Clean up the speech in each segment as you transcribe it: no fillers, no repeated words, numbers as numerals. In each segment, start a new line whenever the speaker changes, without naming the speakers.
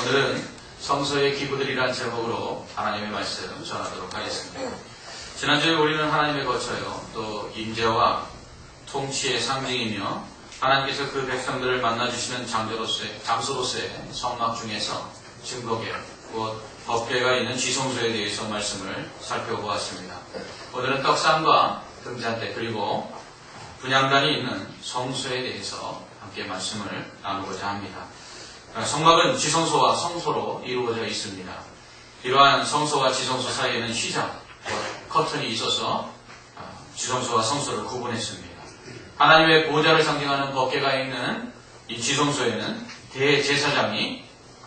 오늘은 성소의 기구들이란 제목으로 하나님의 말씀 전하도록 하겠습니다. 지난주에 우리는 하나님의 거처요, 또 임재와 통치의 상징이며 하나님께서 그 백성들을 만나주시는 장소로서의 성막 중에서 증거계, 곧 법궤가 있는 지성소에 대해서 말씀을 살펴보았습니다. 오늘은 떡상과 등잔대 그리고 분향단이 있는 성소에 대해서 함께 말씀을 나누고자 합니다. 성막은 지성소와 성소로 이루어져 있습니다. 이러한 성소와 지성소 사이에는 휘장, 커튼이 있어서 지성소와 성소를 구분했습니다. 하나님의 보좌를 상징하는 법궤가 있는 이 지성소에는 대제사장이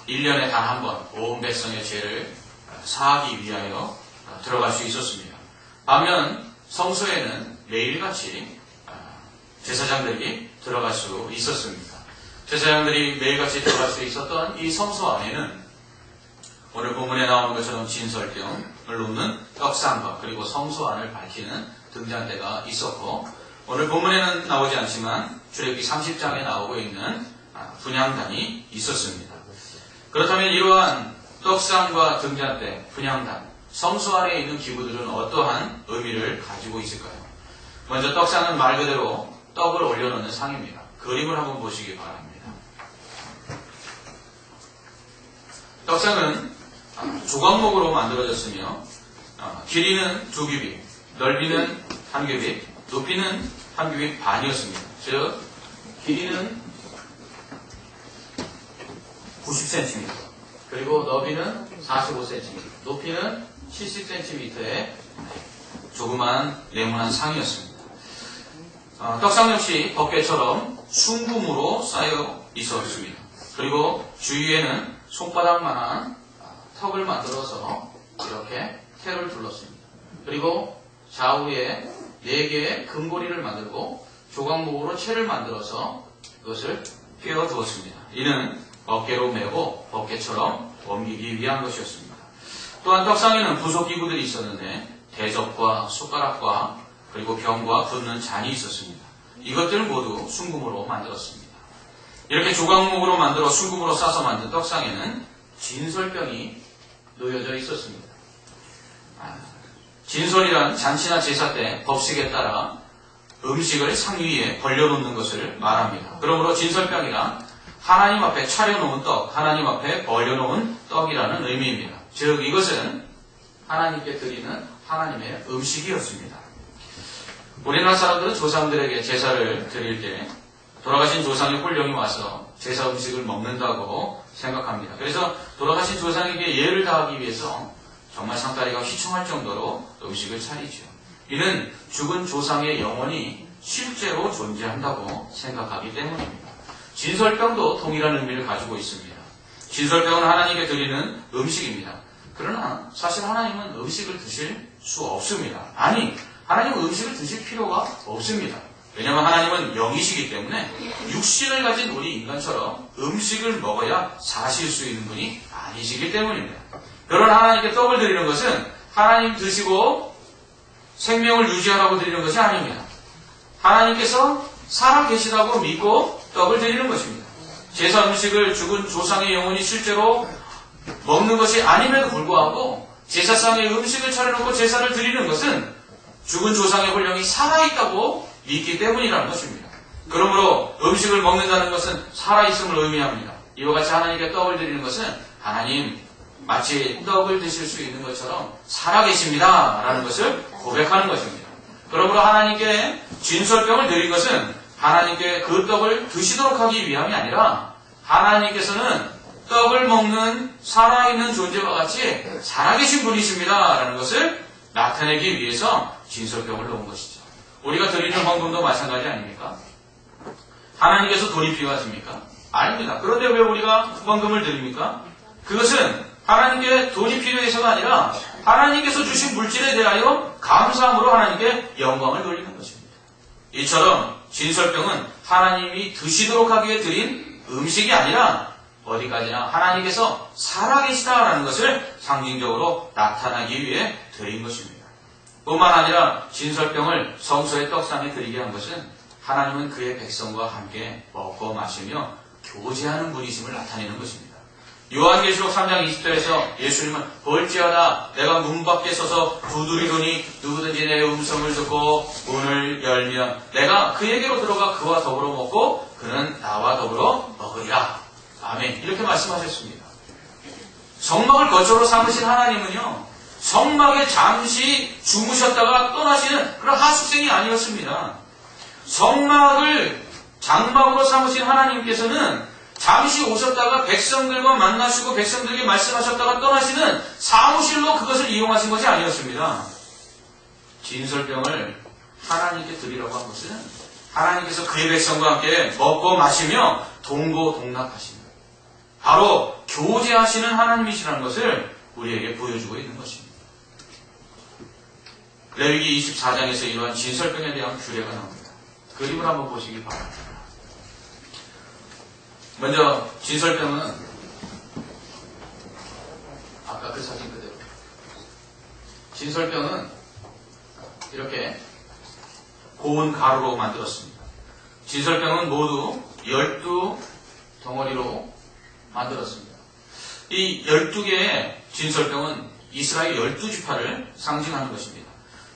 1년에 단 한 번 온 백성의 죄를 사하기 위하여 들어갈 수 있었습니다. 반면 성소에는 매일같이 제사장들이 들어갈 수 있었습니다. 제사장들이 매일같이 들어갈 수 있었던 이 성소 안에는 오늘 본문에 나오는 것처럼 진설병을 놓는 떡상과 그리고 성소 안을 밝히는 등잔대가 있었고, 오늘 본문에는 나오지 않지만 출애굽기 30장에 나오고 있는 분향단이 있었습니다. 그렇다면 이러한 떡상과 등잔대, 분향단, 성소 안에 있는 기구들은 어떠한 의미를 가지고 있을까요? 먼저 떡상은 말 그대로 떡을 올려놓는 상입니다. 그림을 한번 보시기 바랍니다. 떡상은 조각목으로 만들어졌으며 길이는 2규빗, 넓이는 1규빗, 높이는 1규빗 반이었습니다. 즉 길이는 90cm, 그리고 너비는 45cm, 높이는 70cm의 조그만 네모난 상이었습니다. 떡상 역시 법궤처럼 순금으로 쌓여 있었습니다. 그리고 주위에는 손바닥만한 턱을 만들어서 이렇게 태를 둘렀습니다. 그리고 좌우에 4개의 금고리를 만들고 조각목으로 채를 만들어서 그것을 꿰어 두었습니다. 이는 법궤로 메고 법궤처럼 옮기기 위한 것이었습니다. 또한 떡상에는 부속기구들이 있었는데 대접과 숟가락과 그리고 병과 붓는 잔이 있었습니다. 이것들을 모두 순금으로 만들었습니다. 이렇게 조각목으로 만들어 순금으로 싸서 만든 떡상에는 진설병이 놓여져 있었습니다. 진설이란 잔치나 제사 때 법식에 따라 음식을 상 위에 벌려놓는 것을 말합니다. 그러므로 진설병이란 하나님 앞에 차려놓은 떡, 하나님 앞에 벌려놓은 떡이라는 의미입니다. 즉 이것은 하나님께 드리는 하나님의 음식이었습니다. 우리나라 사람들은 조상들에게 제사를 드릴 때 돌아가신 조상의 홀령이 와서 제사 음식을 먹는다고 생각합니다. 그래서 돌아가신 조상에게 예를 다하기 위해서 정말 상다리가 휘청할 정도로 음식을 차리죠. 이는 죽은 조상의 영혼이 실제로 존재한다고 생각하기 때문입니다. 진설병도 동일한 의미를 가지고 있습니다. 진설병은 하나님께 드리는 음식입니다. 그러나 사실 하나님은 음식을 드실 수 없습니다. 아니, 하나님은 음식을 드실 필요가 없습니다. 왜냐하면 하나님은 영이시기 때문에 육신을 가진 우리 인간처럼 음식을 먹어야 사실 수 있는 분이 아니시기 때문입니다. 그런 하나님께 떡을 드리는 것은 하나님 드시고 생명을 유지하라고 드리는 것이 아닙니다. 하나님께서 살아계시다고 믿고 떡을 드리는 것입니다. 제사 음식을 죽은 조상의 영혼이 실제로 먹는 것이 아님에도 불구하고 제사상의 음식을 차려놓고 제사를 드리는 것은 죽은 조상의 홀령이 살아있다고 믿기 때문이라는 것입니다. 그러므로 음식을 먹는다는 것은 살아있음을 의미합니다. 이와 같이 하나님께 떡을 드리는 것은 하나님 마치 떡을 드실 수 있는 것처럼 살아계십니다 라는 것을 고백하는 것입니다. 그러므로 하나님께 진설병을 드린 것은 하나님께 그 떡을 드시도록 하기 위함이 아니라 하나님께서는 떡을 먹는 살아있는 존재와 같이 살아계신 분이십니다 라는 것을 나타내기 위해서 진설병을 놓은 것이죠. 우리가 드리는 헌금도 마찬가지 아닙니까? 하나님께서 돈이 필요하십니까? 아닙니다. 그런데 왜 우리가 헌금을 드립니까? 그것은 하나님께 돈이 필요해서가 아니라 하나님께서 주신 물질에 대하여 감사함으로 하나님께 영광을 돌리는 것입니다. 이처럼 진설병은 하나님이 드시도록 하기에 드린 음식이 아니라 어디까지나 하나님께서 살아계시다라는 것을 상징적으로 나타나기 위해 드린 것입니다. 뿐만 아니라 진설병을 성소의 떡상에 드리게 한 것은 하나님은 그의 백성과 함께 먹고 마시며 교제하는 분이심을 나타내는 것입니다. 요한계시록 3장 20절에서 예수님은 볼지어다 내가 문 밖에 서서 두드리더니 누구든지 내 음성을 듣고 문을 열면 내가 그에게로 들어가 그와 더불어 먹고 그는 나와 더불어 먹으리라. 아멘. 이렇게 말씀하셨습니다. 성막을 거처로 삼으신 하나님은요, 성막에 잠시 주무셨다가 떠나시는 그런 하숙생이 아니었습니다. 성막을 장막으로 삼으신 하나님께서는 잠시 오셨다가 백성들과 만나시고 백성들에게 말씀하셨다가 떠나시는 사무실로 그것을 이용하신 것이 아니었습니다. 진설병을 하나님께 드리라고 한 것은 하나님께서 그의 백성과 함께 먹고 마시며 동고동락하시는, 바로 교제하시는 하나님이시라는 것을 우리에게 보여주고 있는 것입니다. 레위기 24장에서 이러한 진설병에 대한 규례가 나옵니다. 그림을 한번 보시기 바랍니다. 먼저 진설병은 아까 그 사진 그대로, 진설병은 이렇게 고운 가루로 만들었습니다. 진설병은 모두 12덩어리로 만들었습니다. 이 12개의 진설병은 이스라엘 12지파를 상징하는 것입니다.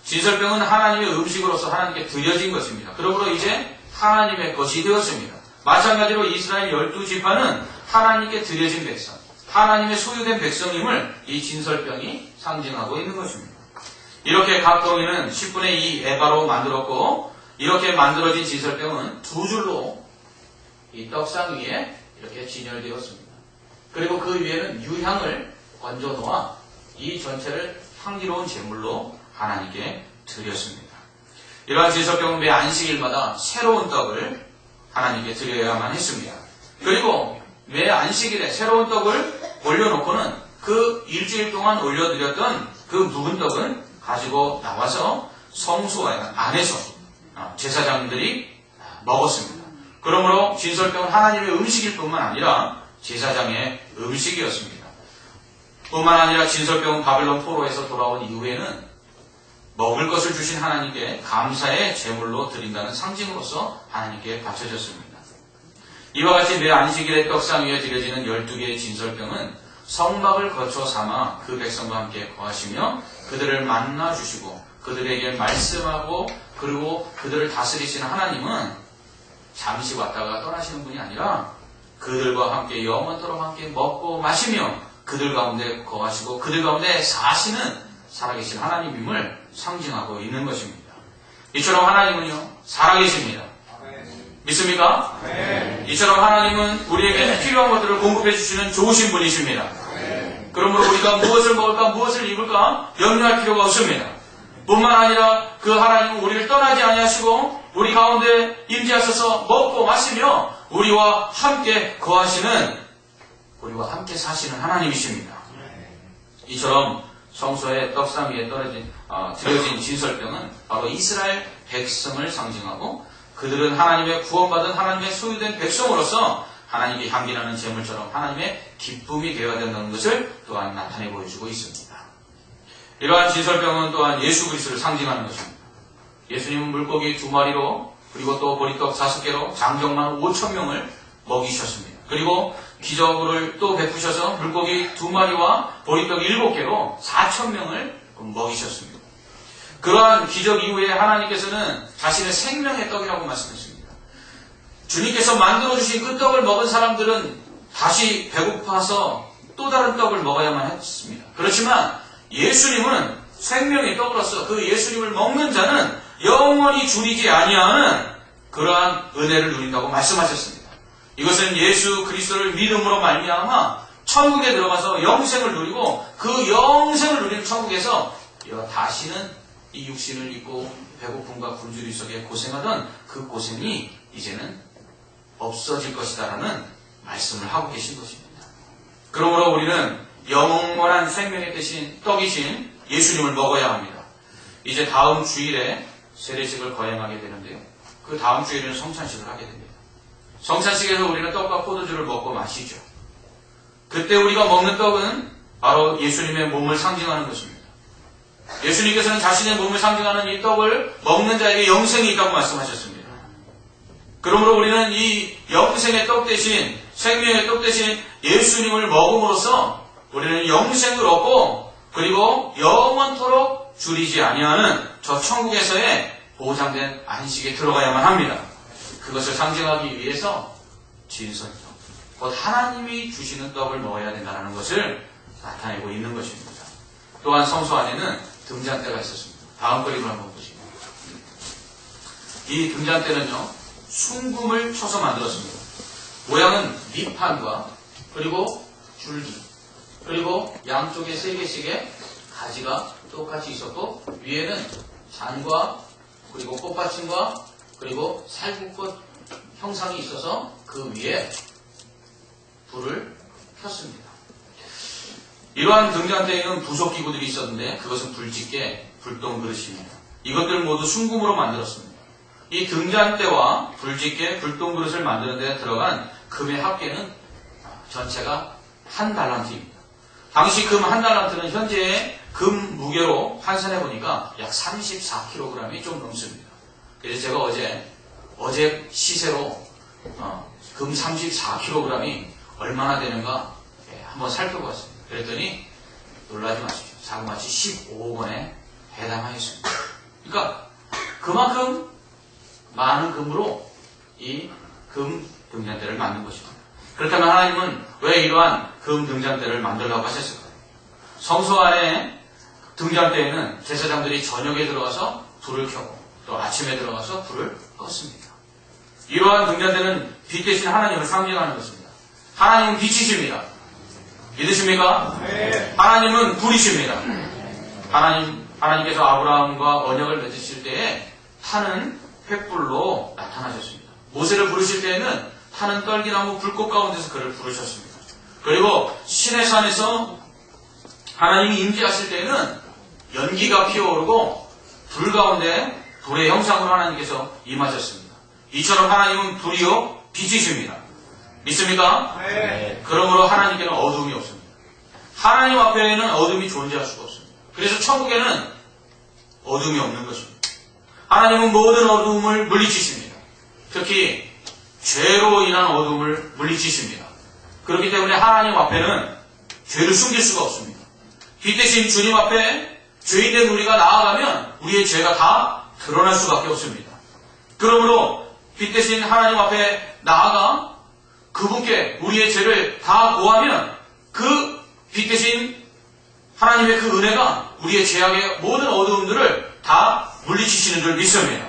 진설병은 하나님의 음식으로서 하나님께 드려진 것입니다. 그러므로 이제 하나님의 것이 되었습니다. 마찬가지로 이스라엘 12지파는 하나님께 드려진 백성, 하나님의 소유된 백성임을 이 진설병이 상징하고 있는 것입니다. 이렇게 각 덩이는 10분의 2 에바로 만들었고, 이렇게 만들어진 진설병은 두 줄로 이 떡상 위에 이렇게 진열되었습니다. 그리고 그 위에는 유향을 얹어 놓아 이 전체를 향기로운 제물로 하나님께 드렸습니다. 이러한 진설병은 매 안식일마다 새로운 떡을 하나님께 드려야만 했습니다. 그리고 매 안식일에 새로운 떡을 올려놓고는 그 일주일 동안 올려드렸던 그 묵은 떡은 가지고 나와서 성소 안에서 제사장들이 먹었습니다. 그러므로 진설병은 하나님의 음식일 뿐만 아니라 제사장의 음식이었습니다. 뿐만 아니라 진설병은 바벨론 포로에서 돌아온 이후에는 먹을 것을 주신 하나님께 감사의 제물로 드린다는 상징으로서 하나님께 바쳐졌습니다. 이와 같이 매 안식일의 떡상 위에 드려지는 12개의 진설병은 성막을 거쳐 삼아 그 백성과 함께 거하시며 그들을 만나주시고 그들에게 말씀하고 그리고 그들을 다스리시는 하나님은 잠시 왔다가 떠나시는 분이 아니라 그들과 함께 영원토록 함께 먹고 마시며 그들 가운데 거하시고 그들 가운데 사시는 살아계신 하나님임을 상징하고 있는 것입니다. 이처럼 하나님은요, 살아계십니다. 믿습니까? 이처럼 하나님은 우리에게 필요한 것들을 공급해 주시는 좋으신 분이십니다. 그러므로 우리가 무엇을 먹을까, 무엇을 입을까 염려할 필요가 없습니다. 뿐만 아니라 그 하나님은 우리를 떠나지 아니하시고 우리 가운데 임재하셔서 먹고 마시며 우리와 함께 거하시는, 우리와 함께 사시는 하나님이십니다. 이처럼 성소의 떡상 위에 드려진 진설병은 바로 이스라엘 백성을 상징하고 그들은 하나님의 구원받은 하나님의 소유된 백성으로서 하나님께 향기나는 제물처럼 하나님의 기쁨이 되어야 된다는 것을 또한 나타내 보여주고 있습니다. 이러한 진설병은 또한 예수 그리스도를 상징하는 것입니다. 예수님은 물고기 2마리로 그리고 또 보리떡 5개로 장정만 5,000명을 먹이셨습니다. 그리고 기적을 또 베푸셔서 물고기 2마리와 보리떡 7개로 4,000명을 먹이셨습니다. 그러한 기적 이후에 하나님께서는 자신의 생명의 떡이라고 말씀했습니다. 주님께서 만들어주신 그 떡을 먹은 사람들은 다시 배고파서 또 다른 떡을 먹어야만 했습니다. 그렇지만 예수님은 생명의 떡으로서 그 예수님을 먹는 자는 영원히 줄이지 아니하는 그러한 은혜를 누린다고 말씀하셨습니다. 이것은 예수 그리스도를 믿음으로 말미암아 천국에 들어가서 영생을 누리고 그 영생을 누리는 천국에서 다시는 이 육신을 입고 배고픔과 굶주림 속에 고생하던 그 고생이 이제는 없어질 것이다라는 말씀을 하고 계신 것입니다. 그러므로 우리는 영원한 생명의 대신 떡이신 예수님을 먹어야 합니다. 이제 다음 주일에 세례식을 거행하게 되는데요. 그 다음 주일에는 성찬식을 하게 됩니다. 성찬식에서 우리는 떡과 포도주를 먹고 마시죠. 그때 우리가 먹는 떡은 바로 예수님의 몸을 상징하는 것입니다. 예수님께서는 자신의 몸을 상징하는 이 떡을 먹는 자에게 영생이 있다고 말씀하셨습니다. 그러므로 우리는 이 영생의 떡 대신 생명의 떡 대신 예수님을 먹음으로써 우리는 영생을 얻고 그리고 영원토록 줄이지 아니하는 저 천국에서의 보장된 안식에 들어가야만 합니다. 그것을 상징하기 위해서 진설떡, 곧 하나님이 주시는 떡을 먹어야 된다는 것을 나타내고 있는 것입니다. 또한 성소 안에는 등잔대가 있었습니다. 다음 그림을 한번 보시면 이 등잔대는요, 순금을 쳐서 만들었습니다. 모양은 밑판과 그리고 줄기 그리고 양쪽에 3개씩의 가지가 똑같이 있었고 위에는 잔과 그리고 꽃받침과 그리고 살구꽃 형상이 있어서 그 위에 불을 켰습니다. 이러한 등잔대에는 부속기구들이 있었는데 그것은 불집게, 불똥 그릇입니다. 이것들 모두 순금으로 만들었습니다. 이 등잔대와 불집게, 불똥 그릇을 만드는 데 들어간 금의 합계는 전체가 1달란트입니다. 당시 금 1달란트는 현재의 금 무게로 환산해 보니까 약 34kg이 좀 넘습니다. 그래서 제가 어제 시세로 금 34kg이 얼마나 되는가 한번 살펴봤습니다. 그랬더니 놀라지 마십시오. 자그마치 15억 원에 해당하였습니다. 그러니까 그만큼 많은 금으로 이 금 등잔대를 만든 것입니다. 그렇다면 하나님은 왜 이러한 금 등잔대를 만들라고 하셨을까요? 성소 안에 등잔대에는 제사장들이 저녁에 들어가서 불을 켜고 또 아침에 들어가서 불을 껐습니다. 이러한 등잔대는 빛 대신 하나님을 상징하는 것입니다. 하나님은 빛이십니다. 믿으십니까? 네. 하나님은 불이십니다. 하나님께서 아브라함과 언약을 맺으실 때에 타는 횃불로 나타나셨습니다. 모세를 부르실 때에는 타는 떨기나무 불꽃 가운데서 그를 부르셨습니다. 그리고 시내산에서 하나님이 임재하실 때에는 연기가 피어오르고 불 가운데 불의 형상으로 하나님께서 임하셨습니다. 이처럼 하나님은 불이요 빛이십니다. 믿습니까? 네. 그러므로 하나님께는 어둠이 없습니다. 하나님 앞에는 어둠이 존재할 수가 없습니다. 그래서 천국에는 어둠이 없는 것입니다. 하나님은 모든 어둠을 물리치십니다. 특히 죄로 인한 어둠을 물리치십니다. 그렇기 때문에 하나님 앞에는 죄를 숨길 수가 없습니다. 빛 대신 주님 앞에 죄인된 우리가 나아가면 우리의 죄가 다 드러날 수밖에 없습니다. 그러므로 빛 대신 하나님 앞에 나아가 그분께 우리의 죄를 다 고하면 그 빛 대신 하나님의 그 은혜가 우리의 죄악의 모든 어두움들을 다 물리치시는 줄 믿습니다.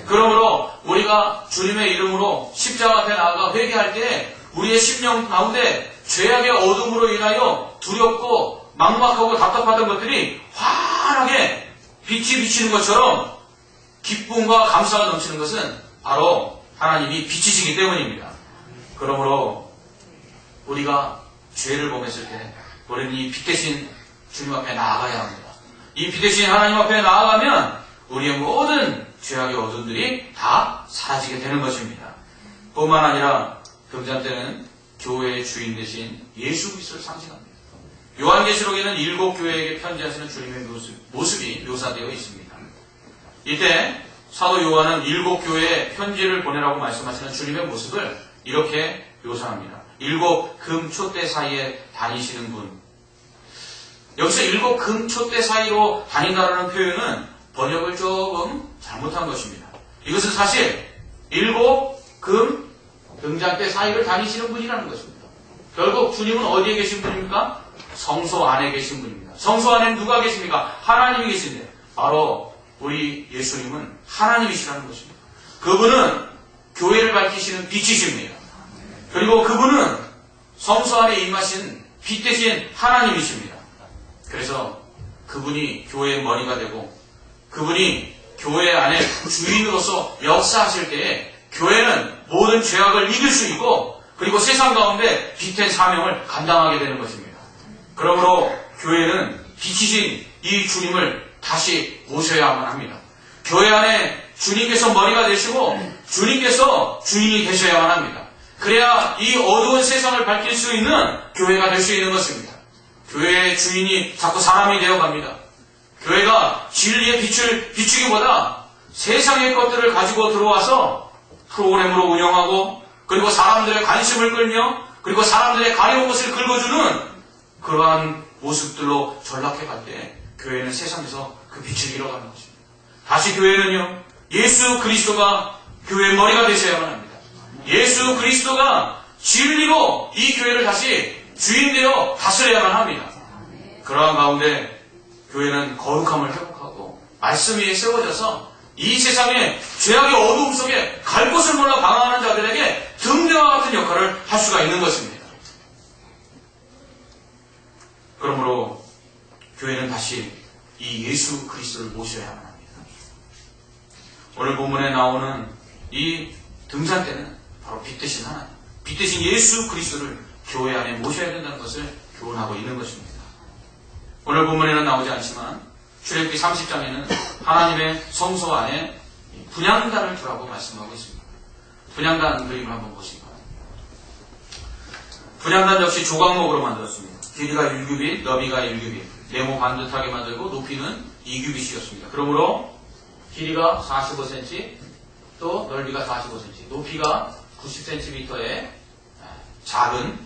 그러므로 우리가 주님의 이름으로 십자가 앞에 나아가 회개할 때 우리의 심령 가운데 죄악의 어둠으로 인하여 두렵고 막막하고 답답하던 것들이 환하게 빛이 비치는 것처럼 기쁨과 감사가 넘치는 것은 바로 하나님이 빛이시기 때문입니다. 그러므로 우리가 죄를 범했을 때 우리는 이 빛 대신 주님 앞에 나아가야 합니다. 이 빛 대신 하나님 앞에 나아가면 우리의 모든 죄악의 어둠들이 다 사라지게 되는 것입니다. 뿐만 아니라 등잔대는 교회의 주인 대신 예수 그리스도를 상징합니다. 요한계시록에는 7교회에게 편지하시는 주님의 모습이 묘사되어 있습니다. 이때 사도 요한은 7교회에 편지를 보내라고 말씀하시는 주님의 모습을 이렇게 묘사합니다. 7 금초대 사이에 다니시는 분. 여기서 7 금초대 사이로 다닌다는 표현은 번역을 조금 잘못한 것입니다. 이것은 사실 7 금 등잔대 사이를 다니시는 분이라는 것입니다. 결국 주님은 어디에 계신 분입니까? 성소 안에 계신 분입니다. 성소 안에는 누가 계십니까? 하나님이 계신데 바로 우리 예수님은 하나님이시라는 것입니다. 그분은 교회를 밝히시는 빛이십니다. 그리고 그분은 성소 안에 임하신 빛 대신 하나님이십니다. 그래서 그분이 교회의 머리가 되고 그분이 교회 안에 주인으로서 역사하실 때에 교회는 모든 죄악을 이길 수 있고 그리고 세상 가운데 빛의 사명을 감당하게 되는 것입니다. 그러므로 교회는 빛이신 이 주님을 다시 모셔야만 합니다. 교회 안에 주님께서 머리가 되시고 주님께서 주인이 되셔야만 합니다. 그래야 이 어두운 세상을 밝힐 수 있는 교회가 될 수 있는 것입니다. 교회의 주인이 자꾸 사람이 되어갑니다. 교회가 진리의 빛을 비추기보다 세상의 것들을 가지고 들어와서 프로그램으로 운영하고 그리고 사람들의 관심을 끌며 그리고 사람들의 가려운 것을 긁어주는 그러한 모습들로 전락해갈 때 교회는 세상에서 그 빛을 잃어가는 것입니다. 다시 교회는요, 예수 그리스도가 교회의 머리가 되셔야만 합니다. 예수 그리스도가 진리로 이 교회를 다시 주인되어 다스려야만 합니다. 그러한 가운데 교회는 거룩함을 회복하고 말씀 위에 세워져서 이 세상의 죄악의 어두움 속에 갈 곳을 몰라 방황하는 자들에게 등대와 같은 역할을 할 수가 있는 것입니다. 그러므로 교회는 다시 이 예수 그리스도를 모셔야만 합니다. 오늘 본문에 나오는 이 등잔대는 바로 빛 대신 하나님, 빛 대신 예수 그리스도를 교회 안에 모셔야 된다는 것을 교훈하고 있는 것입니다. 오늘 본문에는 나오지 않지만 출애굽기 30장에는 하나님의 성소 안에 분향단을 두라고 말씀하고 있습니다. 분향단 그림을 한번 보시기 바랍니다. 분향단 역시 조각목으로 만들었습니다. 길이가 1규빗, 너비가 1규빗, 네모 반듯하게 만들고 높이는 2규빗이었습니다. 그러므로 길이가 45cm, 또 넓이가 45cm, 높이가 90cm의 작은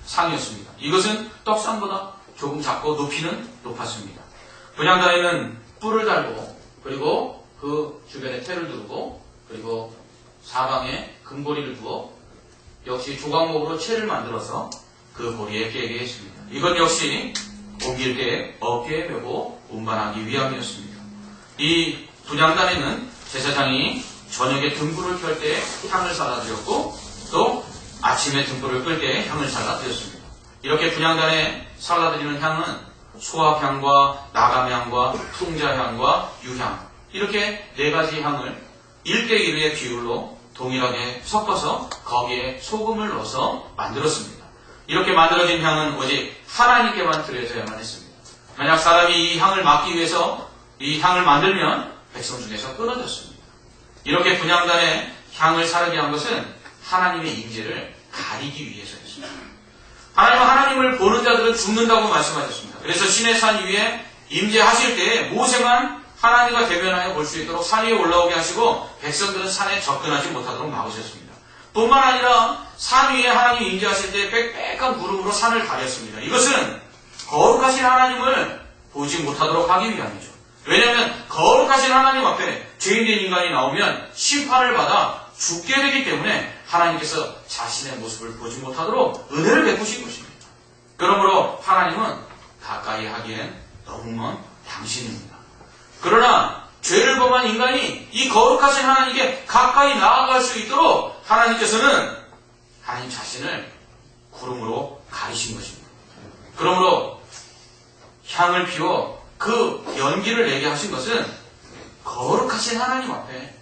상이었습니다. 이것은 떡상보다 조금 작고 높이는 높았습니다. 분향단에는 뿔을 달고 그리고 그 주변에 테를 두르고 그리고 사방에 금고리를 두어 역시 조각목으로 채를 만들어서 그 고리에 깨게 했습니다. 이것 역시 옮길 때 어깨에 메고 운반하기 위함이었습니다. 이 분향단에는 제사장이 저녁에 등불을 켤 때 향을 살라드렸고 또 아침에 등불을 끌 때 향을 살라드렸습니다. 이렇게 분향단에 살라드리는 향은 소합향과 나감향과 풍자향과 유향, 이렇게 네 가지 향을 1:1의 비율로 동일하게 섞어서 거기에 소금을 넣어서 만들었습니다. 이렇게 만들어진 향은 오직 하나님께만 드려져야만 했습니다. 만약 사람이 이 향을 맡기 위해서 이 향을 만들면 백성 중에서 끊어졌습니다. 이렇게 분향단에 향을 사르게 한 것은 하나님의 임재를 가리기 위해서였습니다. 하나님은 하나님을 보는 자들은 죽는다고 말씀하셨습니다. 그래서 시내 산 위에 임재하실 때 모세만 하나님과 대면하여 볼 수 있도록 산 위에 올라오게 하시고 백성들은 산에 접근하지 못하도록 막으셨습니다. 뿐만 아니라 산 위에 하나님이 임재하실 때 빽빽한 구름으로 산을 가렸습니다. 이것은 거룩하신 하나님을 보지 못하도록 하기 위함이죠. 왜냐하면 거룩하신 하나님 앞에 죄인된 인간이 나오면 심판을 받아 죽게 되기 때문에 하나님께서 자신의 모습을 보지 못하도록 은혜를 베푸신 것입니다. 그러므로 하나님은 가까이 하기엔 너무 먼 당신입니다. 그러나 죄를 범한 인간이 이 거룩하신 하나님께 가까이 나아갈 수 있도록 하나님께서는 하나님 자신을 구름으로 가리신 것입니다. 그러므로 향을 피워 그 연기를 내게 하신 것은 거룩하신 하나님 앞에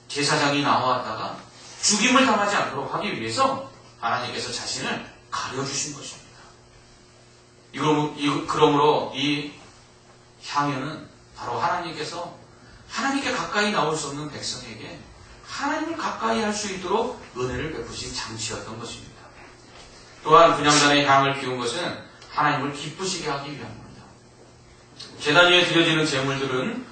제사장이 나왔다가 죽임을 당하지 않도록 하기 위해서 하나님께서 자신을 가려주신 것입니다. 그러므로 이 향유는 바로 하나님께서 하나님께 가까이 나올 수 없는 백성에게 하나님을 가까이 할 수 있도록 은혜를 베푸신 장치였던 것입니다. 또한 분향단에 향을 피운 것은 하나님을 기쁘시게 하기 위함입니다. 제단 위에 드려지는 제물들은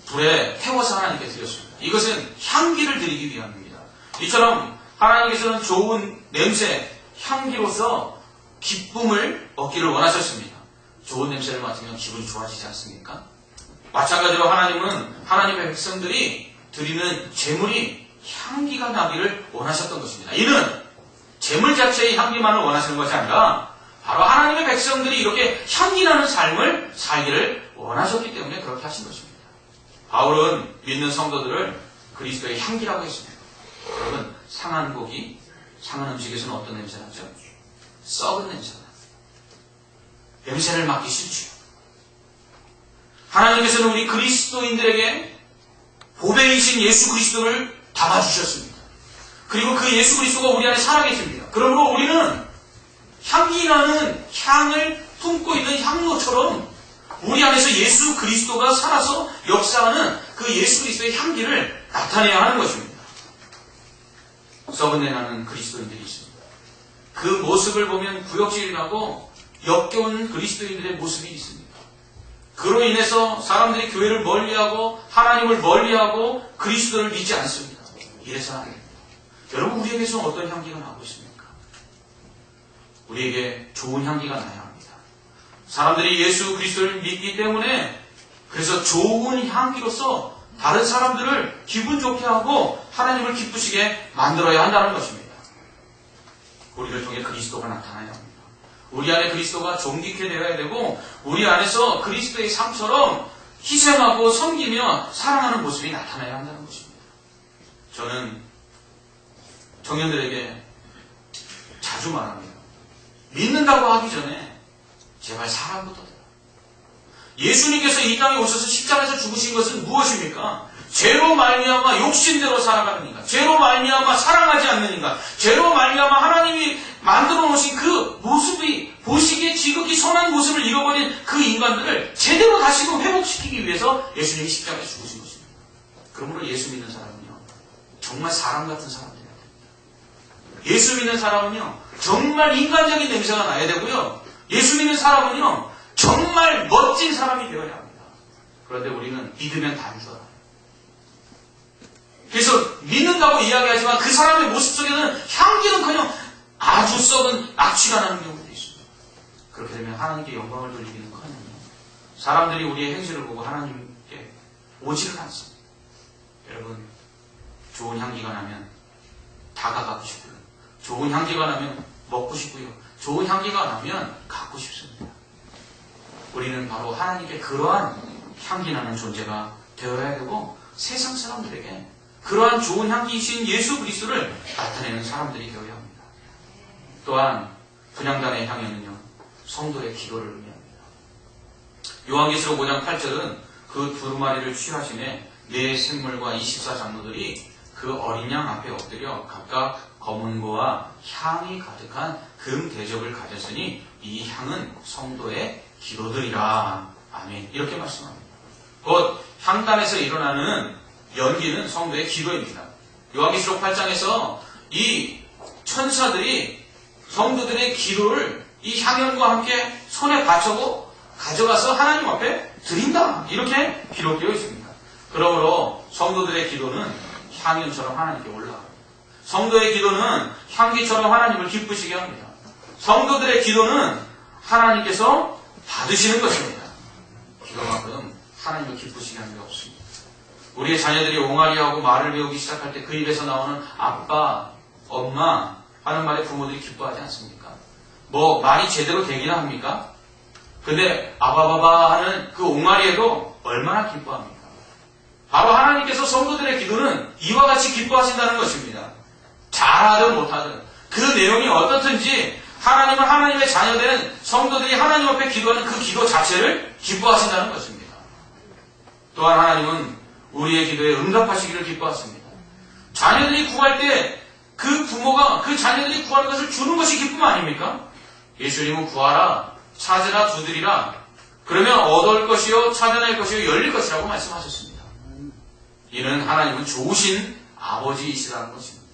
불에 태워서 하나님께 드렸습니다. 이것은 향기를 드리기 위함입니다. 이처럼 하나님께서는 좋은 냄새, 향기로서 기쁨을 얻기를 원하셨습니다. 좋은 냄새를 맡으면 기분이 좋아지지 않습니까? 마찬가지로 하나님은 하나님의 백성들이 드리는 제물이 향기가 나기를 원하셨던 것입니다. 이는 제물 자체의 향기만을 원하시는 것이 아니라 바로 하나님의 백성들이 이렇게 향기나는 삶을 살기를 원하셨기 때문에 그렇게 하신 것입니다. 바울은 믿는 성도들을 그리스도의 향기라고 했습니다. 여러분, 상한 고기, 상한 음식에서는 어떤 냄새가 나죠? 썩은 냄새가 나요. 냄새를 맡기 싫죠. 하나님께서는 우리 그리스도인들에게 보배이신 예수 그리스도를 담아주셨습니다. 그리고 그 예수 그리스도가 우리 안에 살아계십니다. 그러므로 우리는 향기 나는 향을 품고 있는 향로처럼 우리 안에서 예수 그리스도가 살아서 역사하는 그 예수 그리스도의 향기를 나타내야 하는 것입니다. 썩은 내 나는 그리스도인들이 있습니다. 그 모습을 보면 구역질이 나고 역겨운 그리스도인들의 모습이 있습니다. 그로 인해서 사람들이 교회를 멀리하고 하나님을 멀리하고 그리스도를 믿지 않습니다. 이래서 안 됩니다. 여러분, 우리에게서 어떤 향기가 나고 있습니까? 우리에게 좋은 향기가 나야 합니다. 사람들이 예수 그리스도를 믿기 때문에 그래서 좋은 향기로서 다른 사람들을 기분 좋게 하고 하나님을 기쁘시게 만들어야 한다는 것입니다. 우리를 통해 그리스도가 나타나야 합니다. 우리 안에 그리스도가 존귀케 되어야 되고 우리 안에서 그리스도의 삶처럼 희생하고 섬기며 사랑하는 모습이 나타나야 한다는 것입니다. 저는 청년들에게 자주 말합니다. 믿는다고 하기 전에 제발 사랑부터 해라. 예수님께서 이 땅에 오셔서 십자가에서 죽으신 것은 무엇입니까? 죄로 말미암아 욕심대로 살아가느니까, 죄로 말미암아 사랑하지 않느니까, 죄로 말미암아 하나님이 만들어 놓으신 그 모습이 보시기에 지극히 선한 모습을 잃어버린 그 인간들을 제대로 다시금 회복시키기 위해서 예수님이 십자가에 죽으신 것입니다. 그러므로 예수 믿는 사람은요, 정말 사람 같은 사람이 되어야 됩니다. 예수 믿는 사람은요, 정말 인간적인 냄새가 나야 되고요, 예수 믿는 사람은요, 정말 멋진 사람이 되어야 합니다. 그런데 우리는 믿으면 다 줄 알아요. 그래서 믿는다고 이야기하지만 그 사람의 모습 속에는 향기는커녕 아주 썩은 악취가 나는 경우도 있습니다. 그렇게 되면 하나님께 영광을 돌리기는커녕 사람들이 우리의 행실을 보고 하나님께 오지를 않습니다. 여러분, 좋은 향기가 나면 다가가고 싶고요. 좋은 향기가 나면 먹고 싶고요. 좋은 향기가 나면 갖고 싶습니다. 우리는 바로 하나님께 그러한 향기 나는 존재가 되어야 되고 세상 사람들에게 그러한 좋은 향기이신 예수 그리스도를 나타내는 사람들이 되어야 합니다. 또한 분향단의 향연은요, 성도의 기도를 의미합니다. 요한계시록 5장 8절은 그 두루마리를 취하심에 네 샘물과 24장로들이 그 어린 양 앞에 엎드려 각각 검은고와 향이 가득한 금 대접을 가졌으니 이 향은 성도의 기도들이라. 아멘. 이렇게 말씀합니다. 곧 향단에서 일어나는 연기는 성도의 기도입니다. 요한계시록 8장에서 이 천사들이 성도들의 기도를 이 향연과 함께 손에 받쳐고 가져가서 하나님 앞에 드린다. 이렇게 기록되어 있습니다. 그러므로 성도들의 기도는 향연처럼 하나님께 올라갑니다. 성도의 기도는 향기처럼 하나님을 기쁘시게 합니다. 성도들의 기도는 하나님께서 받으시는 것입니다. 기도만큼 하나님을 기쁘시게 하는 게 없습니다. 우리의 자녀들이 옹알이하고 말을 배우기 시작할 때 그 입에서 나오는 아빠, 엄마 하는 말에 부모들이 기뻐하지 않습니까? 뭐 말이 제대로 되기나 합니까? 근데 아바바바 하는 그 옹알이에도 얼마나 기뻐합니까? 바로 하나님께서 성도들의 기도는 이와 같이 기뻐하신다는 것입니다. 잘하든 못하든 그 내용이 어떻든지 하나님은 하나님의 자녀된 성도들이 하나님 앞에 기도하는 그 기도 자체를 기뻐하신다는 것입니다. 또한 하나님은 우리의 기도에 응답하시기를 기뻐하십니다. 자녀들이 구할 때 그 부모가 그 자녀들이 구하는 것을 주는 것이 기쁨 아닙니까? 예수님은 구하라, 찾으라, 두드리라. 그러면 얻을 것이요, 찾아낼 것이요, 열릴 것이라고 말씀하셨습니다. 이는 하나님은 좋으신 아버지이시라는 것입니다.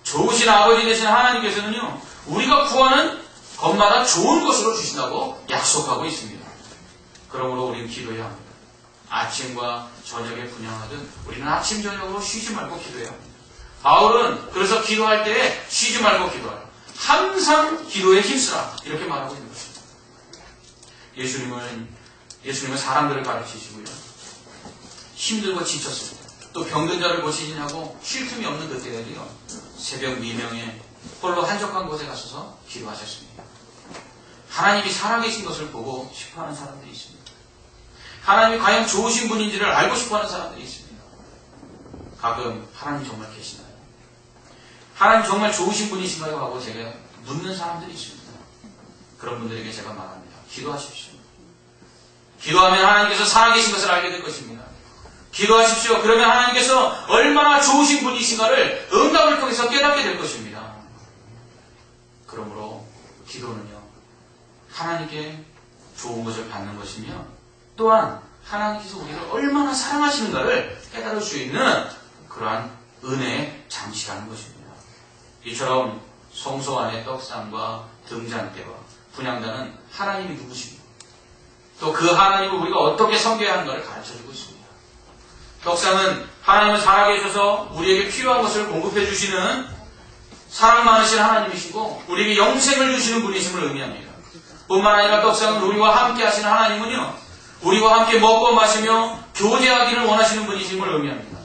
좋으신 아버지 되신 하나님께서는요, 우리가 구하는 것마다 좋은 것으로 주신다고 약속하고 있습니다. 그러므로 우리는 기도해야 합니다. 아침과 저녁에 분향하듯 우리는 아침 저녁으로 쉬지 말고 기도해야 합니다. 바울은 그래서 기도할 때에 쉬지 말고 기도하라. 항상 기도에 힘쓰라. 이렇게 말하고 있는 것입니다. 예수님은 사람들을 가르치시고요. 힘들고 지쳤을 때, 또 병든 자를 고치시냐고 쉴 틈이 없는 그때에도요, 새벽 미명에 홀로 한적한 곳에 가셔서 기도하셨습니다. 하나님이 살아계신 것을 보고 싶어하는 사람들이 있습니다. 하나님이 과연 좋으신 분인지를 알고 싶어하는 사람들이 있습니다. 가끔 하나님 정말 계시나요? 하나님 정말 좋으신 분이신가요? 하고 제가 묻는 사람들이 있습니다. 그런 분들에게 제가 말합니다. 기도하십시오. 기도하면 하나님께서 살아계신 것을 알게 될 것입니다. 기도하십시오. 그러면 하나님께서 얼마나 좋으신 분이신가를 응답을 통해서 깨닫게 될 것입니다. 그러므로 기도는요, 하나님께 좋은 것을 받는 것이며 또한 하나님께서 우리를 얼마나 사랑하시는가를 깨달을 수 있는 그러한 은혜의 장치라는 것입니다. 이처럼 성소 안의 떡상과 등잔대와 분향단은 하나님이 누구십니까? 또 그 하나님을 우리가 어떻게 섬겨야 하는가를 가르쳐주고 있습니다. 떡상은 하나님은 살아계셔서 우리에게 필요한 것을 공급해 주시는 사랑 많으신 하나님이시고 우리에게 영생을 주시는 분이심을 의미합니다. 뿐만 아니라 떡상은 우리와 함께 하시는 하나님은요, 우리와 함께 먹고 마시며 교제하기를 원하시는 분이심을 의미합니다.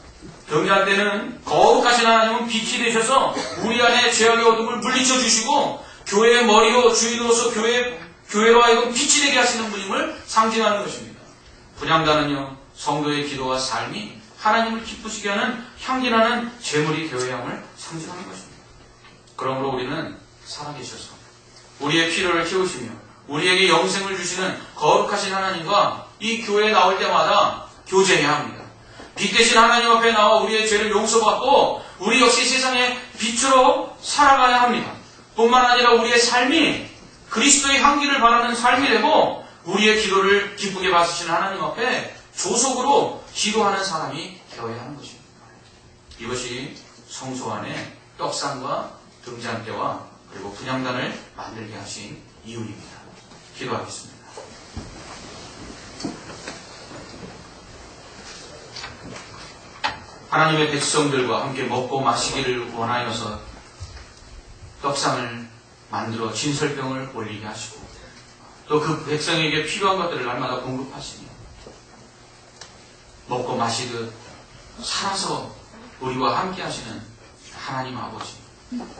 경계할 때는 거룩하신 하나님은 빛이 되셔서 우리 안에 죄악의 어둠을 물리쳐 주시고 교회의 머리요 주인으로서 교회로 하여금 빛이 되게 하시는 분임을 상징하는 것입니다. 분향단은요, 성도의 기도와 삶이 하나님을 기쁘시게 하는 향기나는 제물이 되어야 함을 상징하는 것입니다. 그러므로 우리는 살아계셔서 우리의 필요를 채우시며 우리에게 영생을 주시는 거룩하신 하나님과 이 교회에 나올 때마다 교제해야 합니다. 빛 대신 하나님 앞에 나와 우리의 죄를 용서받고 우리 역시 세상의 빛으로 살아가야 합니다. 뿐만 아니라 우리의 삶이 그리스도의 향기를 바라는 삶이 되고 우리의 기도를 기쁘게 받으시는 하나님 앞에 조속으로 기도하는 사람이 되어야 하는 것입니다. 이것이 성소 안에 떡상과 등잔대와 그리고 분향단을 만들게 하신 이유입니다. 기도하겠습니다. 하나님의 백성들과 함께 먹고 마시기를 원하여서 떡상을 만들어 진설병을 올리게 하시고 또 그 백성에게 필요한 것들을 날마다 공급하시며 먹고 마시듯 살아서 우리와 함께 하시는 하나님 아버지,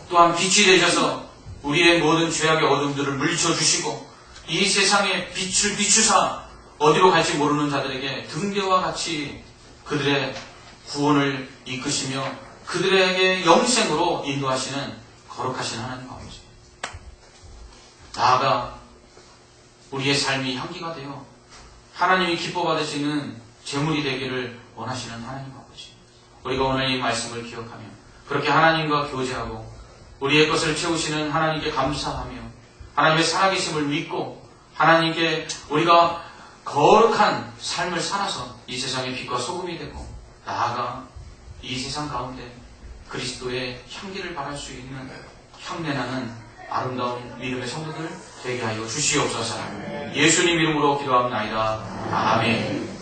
또한 빛이 되셔서 우리의 모든 죄악의 어둠들을 물리쳐 주시고 이 세상에 빛을 비추사 어디로 갈지 모르는 자들에게 등대와 같이 그들의 구원을 이끄시며 그들에게 영생으로 인도하시는 거룩하신 하나님 아버지, 나아가 우리의 삶이 향기가 되어 하나님이 기뻐 받으시는 제물이 되기를 원하시는 하나님 아버지, 우리가 오늘 이 말씀을 기억하며 그렇게 하나님과 교제하고 우리의 것을 채우시는 하나님께 감사하며 하나님의 살아계심을 믿고 하나님께 우리가 거룩한 삶을 살아서 이 세상의 빛과 소금이 되고 나아가 이 세상 가운데 그리스도의 향기를 발할 수 있는 향내나는 아름다운 믿음의 성도들 되게 하여 주시옵소서. 예수님 이름으로 기도합나이다. 아멘.